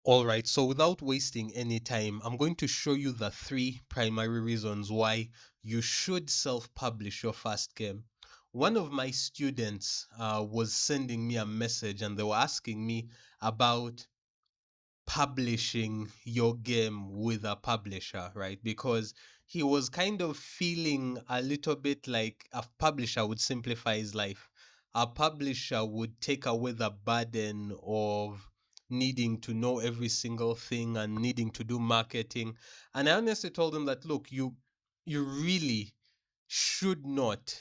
All right, so without wasting any time, I'm going to show you the three primary reasons why you should self-publish your first game. One of my students was sending me a message and they were asking me about publishing your game with a publisher, right? Because he was kind of feeling a little bit like a publisher would simplify his life. A publisher would take away the burden of needing to know every single thing and needing to do marketing. And I honestly told him that, look, you really should not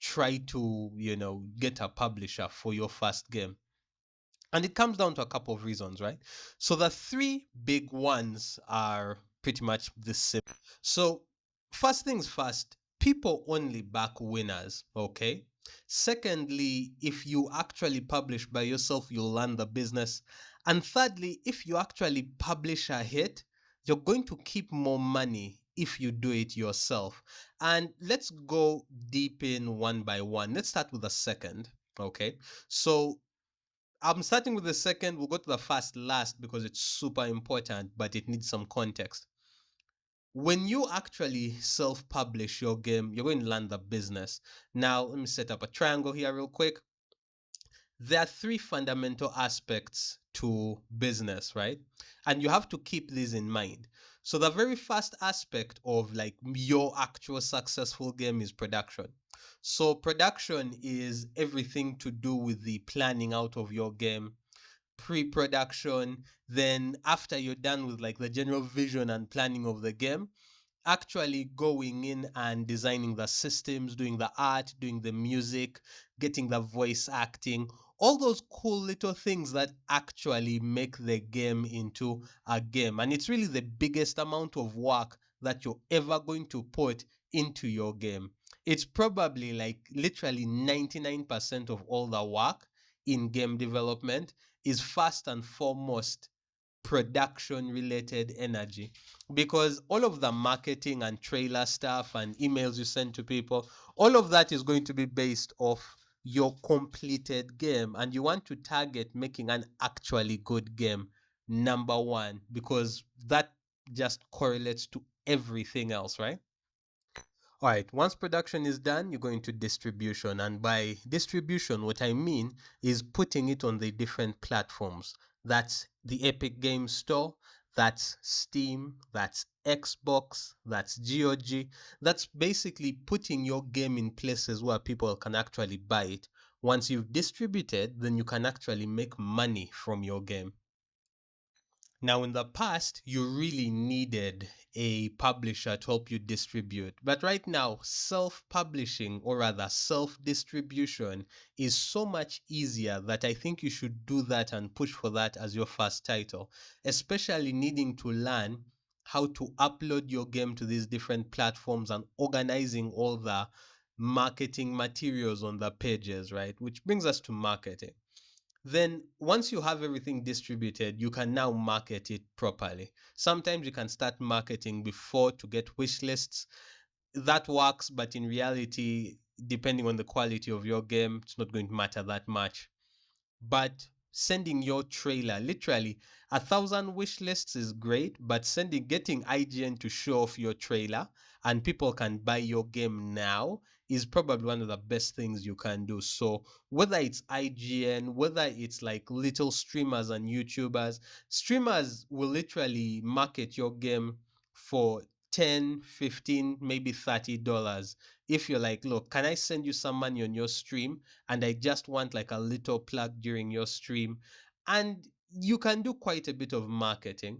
try to, get a publisher for your first game. And it comes down to a couple of reasons, right? So the three big ones are pretty much the same. So, first things first, people only back winners, okay? Secondly, if you actually publish by yourself, you'll learn the business. And thirdly, if you actually publish a hit, you're going to keep more money if you do it yourself. And let's go deep in one by one. Let's start with the second, okay? So, I'm starting with the second. We'll go to the first last because it's super important, but it needs some context. When you actually self publish your game, you're going to learn the business. Now, let me set up a triangle here, real quick. There are three fundamental aspects to business, right? And you have to keep these in mind. So, the very first aspect of like your actual successful game is production. So, production is everything to do with the planning out of your game, pre-production, then after you're done with like the general vision and planning of the game, actually going in and designing the systems, doing the art, doing the music, getting the voice acting, all those cool little things that actually make the game into a game. And it's really the biggest amount of work that you're ever going to put into your game. It's probably like literally 99% of all the work in game development is first and foremost production related energy, because all of the marketing and trailer stuff and emails you send to people, all of that is going to be based off your completed game, and you want to target making an actually good game number one, because that just correlates to everything else, right? All right, once production is done, you go into distribution. And by distribution, what I mean is putting it on the different platforms. That's the Epic Games Store, that's Steam, that's Xbox, that's GOG. That's basically putting your game in places where people can actually buy it. Once you've distributed, then you can actually make money from your game. Now, in the past, you really needed a publisher to help you distribute. But right now, self publishing, or rather self distribution, is so much easier that I think you should do that and push for that as your first title, especially needing to learn how to upload your game to these different platforms and organizing all the marketing materials on the pages, right? Which brings us to marketing. Then once you have everything distributed, you can now market it properly. Sometimes you can start marketing before to get wish lists. That works, but in reality, depending on the quality of your game, it's not going to matter that much. But sending your trailer, literally 1,000 wish lists is great, but getting IGN to show off your trailer and people can buy your game now is probably one of the best things you can do. So whether it's IGN, whether it's like little streamers and YouTubers, streamers will literally market your game for 10, 15, maybe $30. If you're like, look, can I send you some money on your stream? And I just want like a little plug during your stream. And you can do quite a bit of marketing.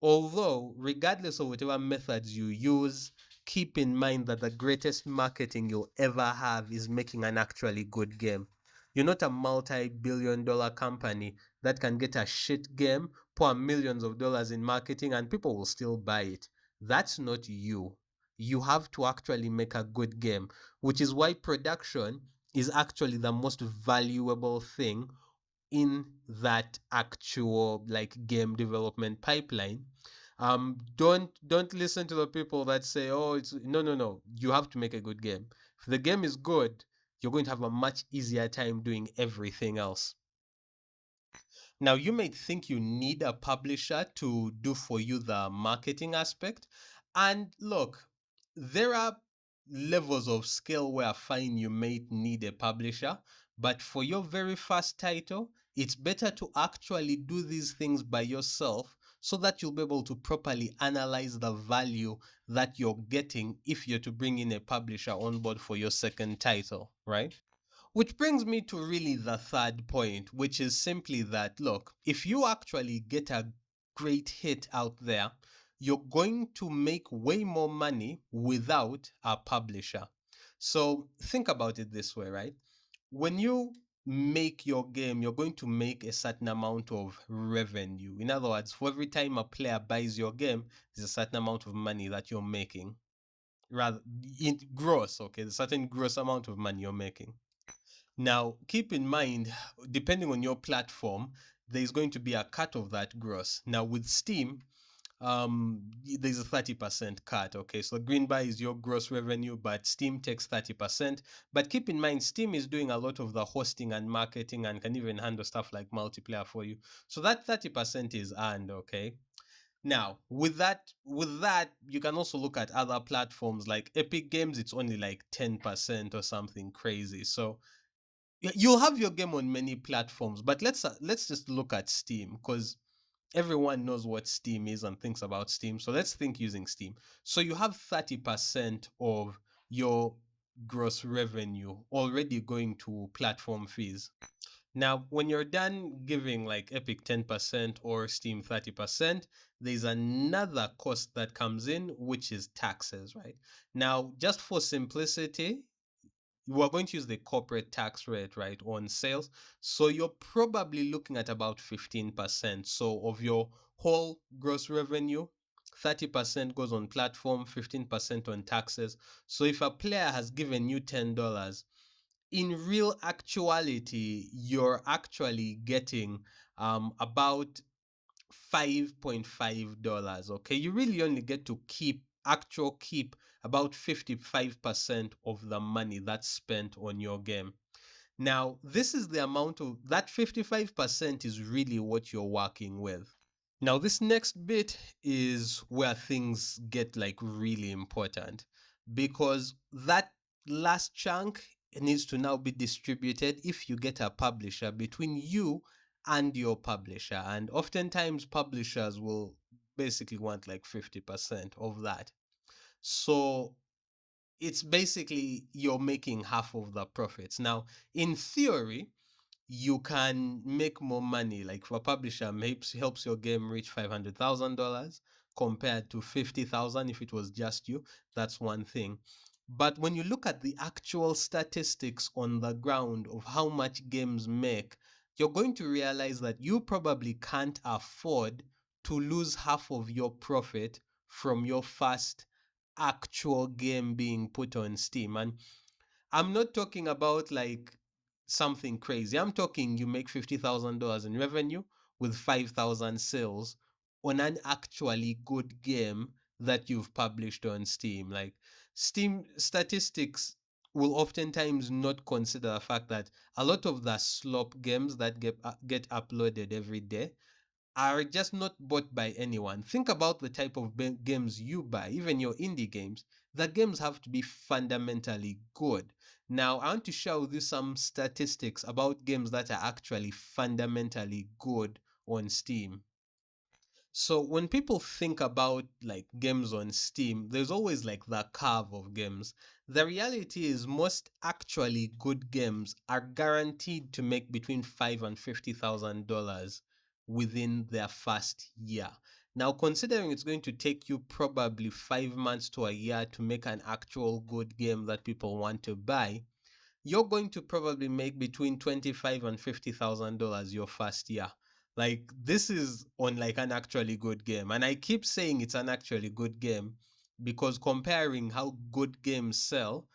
Although, regardless of whatever methods you use, keep in mind that the greatest marketing you'll ever have is making an actually good game. You're not a multi-billion-dollar company that can get a shit game, pour millions of dollars in marketing, and people will still buy it. That's not you. You have to actually make a good game, which is why production is actually the most valuable thing in that actual like game development pipeline. Don't listen to the people that say, oh, it's no. You have to make a good game. If the game is good, you're going to have a much easier time doing everything else. Now, you may think you need a publisher to do for you the marketing aspect. And look, there are levels of skill where I find you may need a publisher. But for your very first title, it's better to actually do these things by yourself so that you'll be able to properly analyze the value that you're getting if you're to bring in a publisher on board for your second title, right? Which brings me to really the third point, which is simply that look, if you actually get a great hit out there, you're going to make way more money without a publisher. So think about it this way, right? When you make your game, you're going to make a certain amount of revenue. In other words, for every time a player buys your game, there's a certain amount of money that you're making. Rather, in gross, okay, there's a certain gross amount of money you're making. Now, keep in mind, depending on your platform, there's going to be a cut of that gross. Now, with Steam, there's a 30% cut. Okay, so green bar is your gross revenue, but Steam takes 30%. But keep in mind, Steam is doing a lot of the hosting and marketing and can even handle stuff like multiplayer for you. So that 30% is earned. Okay. Now, with that, you can also look at other platforms like Epic Games. It's only like 10% or something crazy. So you'll have your game on many platforms, but let's just look at Steam because everyone knows what Steam is and thinks about Steam. So let's think using Steam. So you have 30% of your gross revenue already going to platform fees. Now, when you're done giving like Epic 10% or Steam 30%, there's another cost that comes in, which is taxes, right? Now, just for simplicity, we are going to use the corporate tax rate, right, on sales. So you're probably looking at about 15%. So of your whole gross revenue, 30% goes on platform, 15% on taxes. So if a player has given you $10, in real actuality, you're actually getting about $5.5. Okay, you really only get to keep about 55% of the money that's spent on your game. Now, this is the amount of that 55% is really what you're working with. Now, this next bit is where things get like really important because that last chunk needs to now be distributed if you get a publisher between you and your publisher. And oftentimes, publishers will basically want like 50% of that. So it's basically you're making half of the profits. Now, in theory, you can make more money. Like for a publisher, helps your game reach $500,000 compared to 50,000 if it was just you. That's one thing. But when you look at the actual statistics on the ground of how much games make, you're going to realize that you probably can't afford to lose half of your profit from your first actual game being put on Steam. And I'm not talking about like something crazy. I'm talking you make $50,000 in revenue with 5,000 sales on an actually good game that you've published on Steam. Like Steam statistics will oftentimes not consider the fact that a lot of the slop games that get uploaded every day are just not bought by anyone. Think about the type of games you buy, even your indie games. The games have to be fundamentally good. Now, I want to share with you some statistics about games that are actually fundamentally good on Steam. So when people think about like games on Steam, there's always like the curve of games. The reality is most actually good games are guaranteed to make between $5 and $50,000 within their first year. Now, considering it's going to take you probably 5 months to a year to make an actual good game that people want to buy, you're going to probably make between 25 and $50,000 your first year. Like this is on like an actually good game. And I keep saying it's an actually good game because comparing how good games sell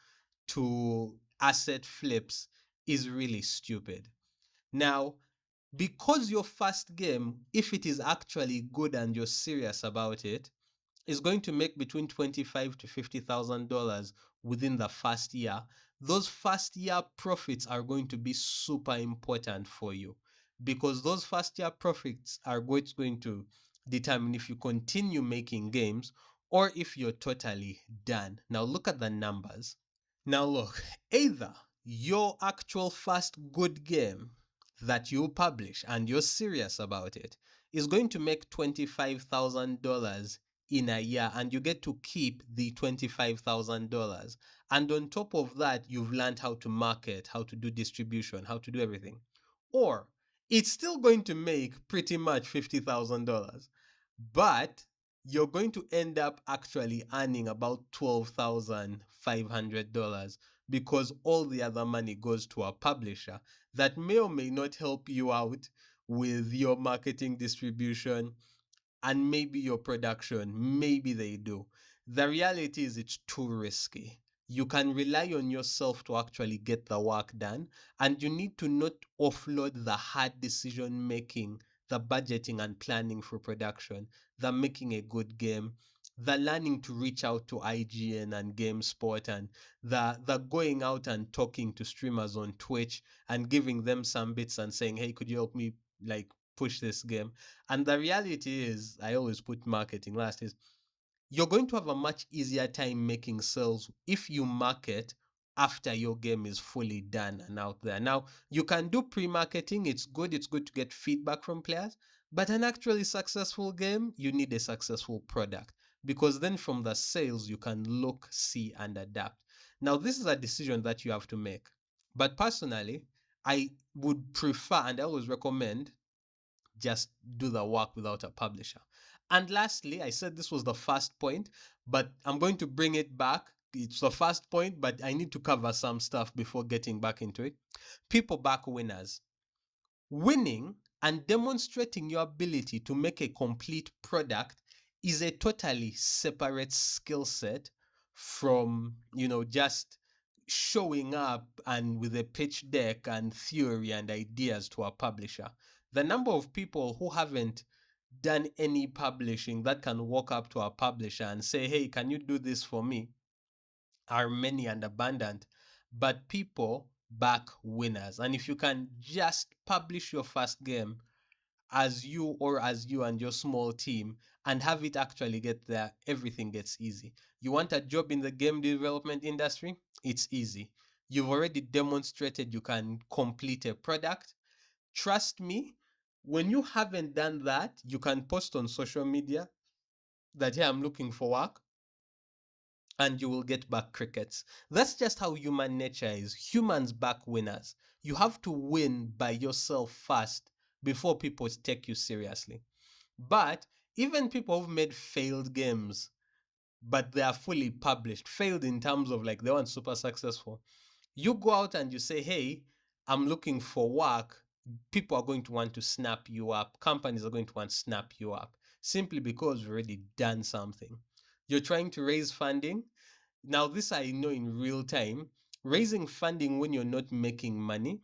to asset flips is really stupid. Now, because your first game, if it is actually good and you're serious about it, is going to make between 25 to $50,000 within the first year, those first year profits are going to be super important for you. because those first year profits are what's going to determine if you continue making games or if you're totally done. Now look at the numbers. Now look, either your actual first good game that you publish and you're serious about it is going to make $25,000 in a year and you get to keep the $25,000. And on top of that, you've learned how to market, how to do distribution, how to do everything. Or it's still going to make pretty much $50,000, but you're going to end up actually earning about $12,500 because all the other money goes to a publisher that may or may not help you out with your marketing distribution and maybe your production, maybe they do. The reality is it's too risky. You can rely on yourself to actually get the work done, and you need to not offload the hard decision making, the budgeting and planning for production, the making a good game, the learning to reach out to IGN and GameSpot, and the going out and talking to streamers on Twitch and giving them some bits and saying, hey, could you help me like push this game? And the reality is, I always put marketing last, is you're going to have a much easier time making sales if you market after your game is fully done and out there. Now, you can do pre-marketing. It's good to get feedback from players, but an actually successful game, you need a successful product because then from the sales, you can look, see, and adapt. Now, this is a decision that you have to make. But personally, I would prefer and I always recommend just do the work without a publisher. And lastly, I said this was the first point, but I'm going to bring it back. It's the first point, but I need to cover some stuff before getting back into it. People back winners. Winning and demonstrating your ability to make a complete product is a totally separate skill set from, just showing up and with a pitch deck and theory and ideas to a publisher. The number of people who haven't done any publishing that can walk up to a publisher and say, hey, can you do this for me, are many and abundant, but people back winners. And if you can just publish your first game as you and your small team and have it actually get there, everything gets easy. You want a job in the game development industry? It's easy. You've already demonstrated you can complete a product. Trust me, when you haven't done that, you can post on social media that, hey, I'm looking for work, and you will get back crickets. That's just how human nature is. Humans back winners. You have to win by yourself first before people take you seriously. But even people who've made failed games, but they are fully published, failed in terms of like they weren't super successful. You go out and you say, hey, I'm looking for work. People are going to want to snap you up. Companies are going to want to snap you up simply because you've already done something. You're trying to raise funding. Now, this I know in real time. Raising funding when you're not making money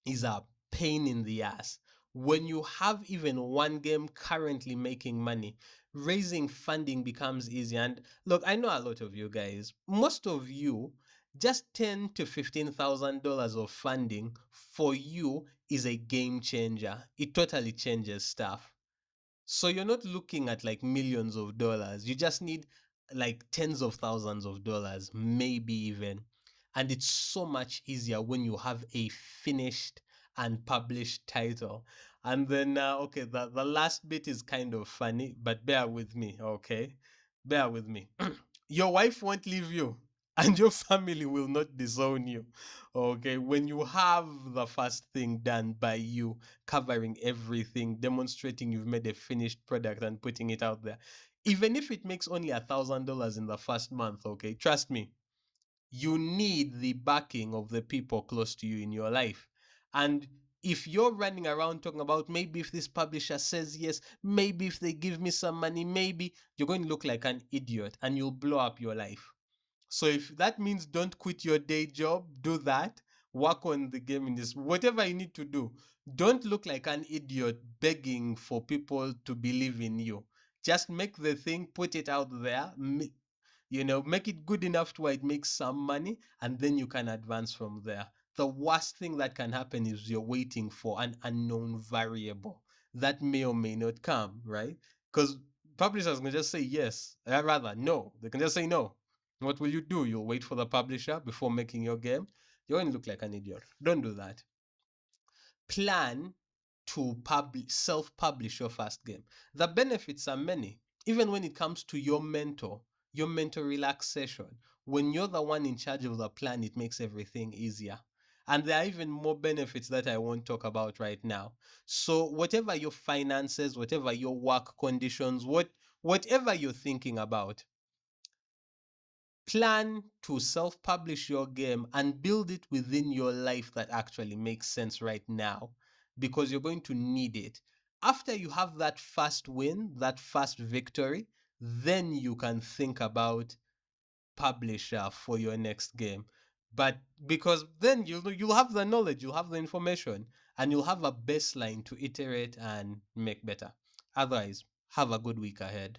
is a pain in the ass. When you have even one game currently making money, raising funding becomes easy. And look, I know a lot of you guys, most of you, just ten to $15,000 of funding for you is a game changer. It totally changes stuff. So you're not looking at like millions of dollars. You just need like tens of thousands of dollars, maybe even. And it's so much easier when you have a finished and published title. And then, okay, the last bit is kind of funny, but bear with me, okay? Bear with me. Your wife won't leave you, and your family will not disown you, okay? When you have the first thing done by you, covering everything, demonstrating you've made a finished product and putting it out there. Even if it makes only $1,000 in the first month, okay, trust me, you need the backing of the people close to you in your life. And if you're running around talking about maybe if this publisher says yes, maybe if they give me some money, maybe, you're going to look like an idiot and you'll blow up your life. So if that means don't quit your day job, do that. Work on the game in this, whatever you need to do. Don't look like an idiot begging for people to believe in you. Just make the thing, put it out there, make it good enough to where it makes some money, and then you can advance from there. the worst thing that can happen is you're waiting for an unknown variable that may or may not come, right? Because publishers can just say yes, rather no. They can just say no. What will you do? You'll wait for the publisher before making your game. You're going to look like an idiot. Don't do that. Plan to self-publish your first game. The benefits are many. Even when it comes to your mentor relaxation. When you're the one in charge of the plan, it makes everything easier. And there are even more benefits that I won't talk about right now. So whatever your finances, whatever your work conditions, whatever you're thinking about, plan to self-publish your game and build it within your life that actually makes sense right now, because you're going to need it. After you have that first win, that first victory, then you can think about publisher for your next game. But because then you'll have the knowledge, you'll have the information, and you'll have a baseline to iterate and make better. Otherwise, have a good week ahead.